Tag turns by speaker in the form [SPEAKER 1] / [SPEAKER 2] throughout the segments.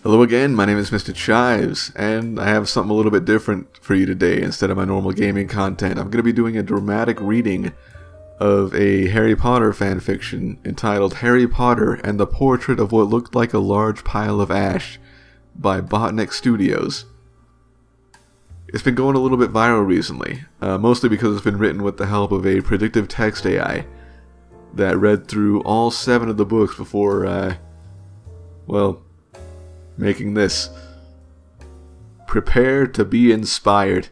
[SPEAKER 1] Hello again, my name is Mr. Chives, and I have something a little bit different for you today. Instead of my normal gaming content, I'm going to be doing a dramatic reading of a Harry Potter fanfiction entitled Harry Potter and the Portrait of What Looked Like a Large Pile of Ash by Botnik Studios. It's been going a little bit viral recently, mostly because it's been written with the help of a predictive text AI that read through all 7 of the books before, making this. Prepare to be inspired.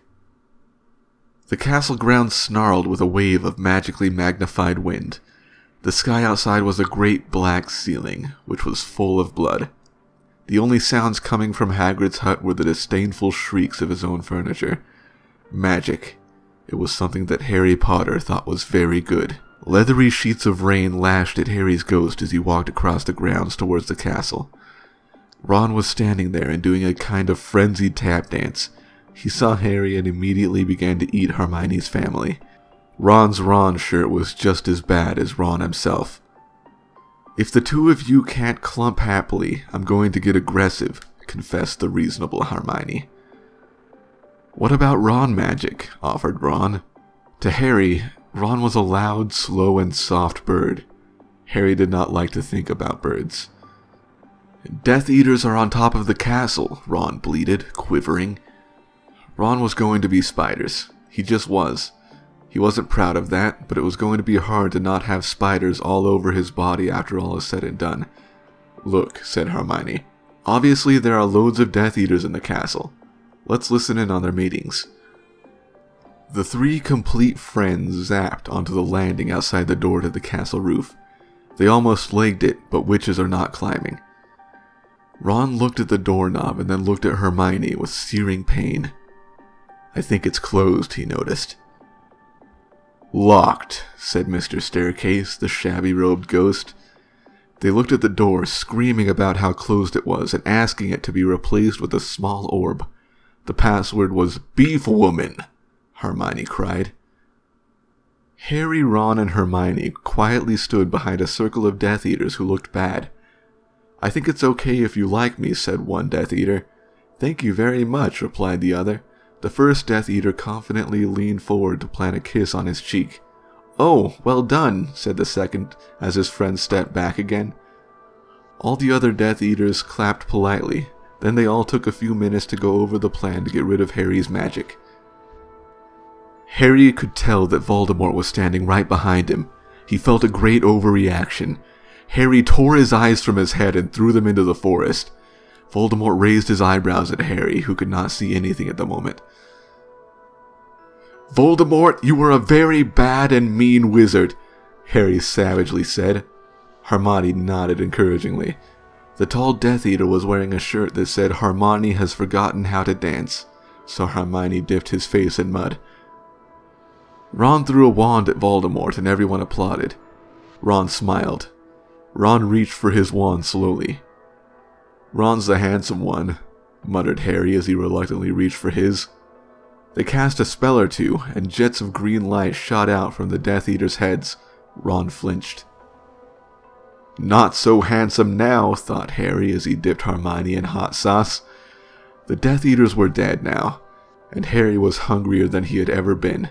[SPEAKER 1] The castle grounds snarled with a wave of magically magnified wind. The sky outside was a great black ceiling, which was full of blood. The only sounds coming from Hagrid's hut were the disdainful shrieks of his own furniture. Magic. It was something that Harry Potter thought was very good. Leathery sheets of rain lashed at Harry's ghost as he walked across the grounds towards the castle. Ron was standing there and doing a kind of frenzied tap dance. He saw Harry and immediately began to eat Hermione's family. Ron's Ron shirt was just as bad as Ron himself. "If the two of you can't clump happily, I'm going to get aggressive," confessed the reasonable Hermione. "What about Ron magic?" offered Ron. To Harry, Ron was a loud, slow, and soft bird. Harry did not like to think about birds. "Death Eaters are on top of the castle," Ron bleated, quivering. Ron was going to be spiders. He just was. He wasn't proud of that, but it was going to be hard to not have spiders all over his body after all is said and done. "Look," said Hermione. "Obviously there are loads of Death Eaters in the castle. Let's listen in on their meetings." The 3 complete friends zapped onto the landing outside the door to the castle roof. They almost legged it, but witches are not climbing. Ron looked at the doorknob and then looked at Hermione with searing pain. "I think it's closed," he noticed. "Locked," said Mr. Staircase, the shabby-robed ghost. They looked at the door, screaming about how closed it was and asking it to be replaced with a small orb. The password was "Beef Woman," Hermione cried. Harry, Ron, and Hermione quietly stood behind a circle of Death Eaters who looked bad. "I think it's okay if you like me," said one Death Eater. "Thank you very much," replied the other. The first Death Eater confidently leaned forward to plant a kiss on his cheek. "Oh, well done," said the second as his friend stepped back again. All the other Death Eaters clapped politely. Then they all took a few minutes to go over the plan to get rid of Harry's magic. Harry could tell that Voldemort was standing right behind him. He felt a great overreaction. Harry tore his eyes from his head and threw them into the forest. Voldemort raised his eyebrows at Harry, who could not see anything at the moment. "Voldemort, you are a very bad and mean wizard," Harry savagely said. Hermione nodded encouragingly. The tall Death Eater was wearing a shirt that said "Hermione has forgotten how to dance," so Hermione dipped his face in mud. Ron threw a wand at Voldemort and everyone applauded. Ron smiled. Ron reached for his wand slowly. "Ron's the handsome one," muttered Harry as he reluctantly reached for his. They cast a spell or two, and jets of green light shot out from the Death Eaters' heads. Ron flinched. "Not so handsome now," thought Harry as he dipped Hermione in hot sauce. The Death Eaters were dead now, and Harry was hungrier than he had ever been.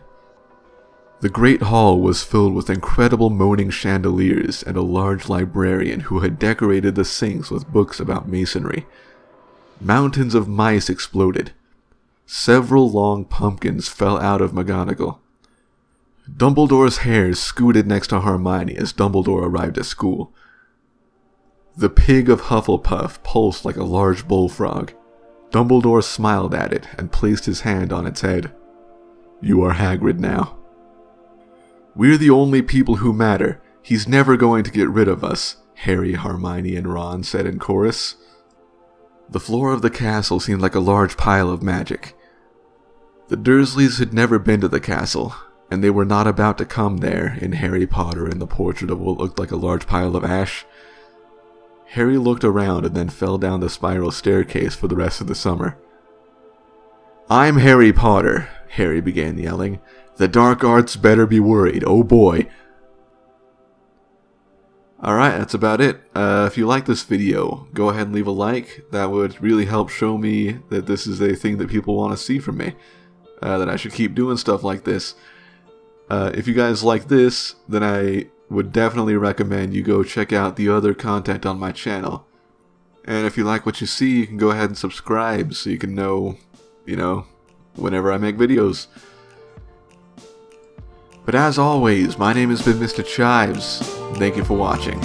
[SPEAKER 1] The great hall was filled with incredible moaning chandeliers and a large librarian who had decorated the sinks with books about masonry. Mountains of mice exploded. Several long pumpkins fell out of McGonagall. Dumbledore's hairs scooted next to Hermione as Dumbledore arrived at school. The pig of Hufflepuff pulsed like a large bullfrog. Dumbledore smiled at it and placed his hand on its head. "You are Hagrid now." "We're the only people who matter. He's never going to get rid of us," Harry, Hermione, and Ron said in chorus. The floor of the castle seemed like a large pile of magic. The Dursleys had never been to the castle, and they were not about to come there in Harry Potter and the Portrait of What Looked Like a Large Pile of Ash. Harry looked around and then fell down the spiral staircase for the rest of the summer. "I'm Harry Potter," Harry began yelling. "The dark arts better be worried, oh boy." Alright, that's about it. If you like this video, go ahead and leave a like. That would really help show me that this is a thing that people want to see from me. That I should keep doing stuff like this. If you guys like this, then I would definitely recommend you go check out the other content on my channel. And if you like what you see, you can go ahead and subscribe so you can know, whenever I make videos. But as always, my name has been Mr. Chives. Thank you for watching.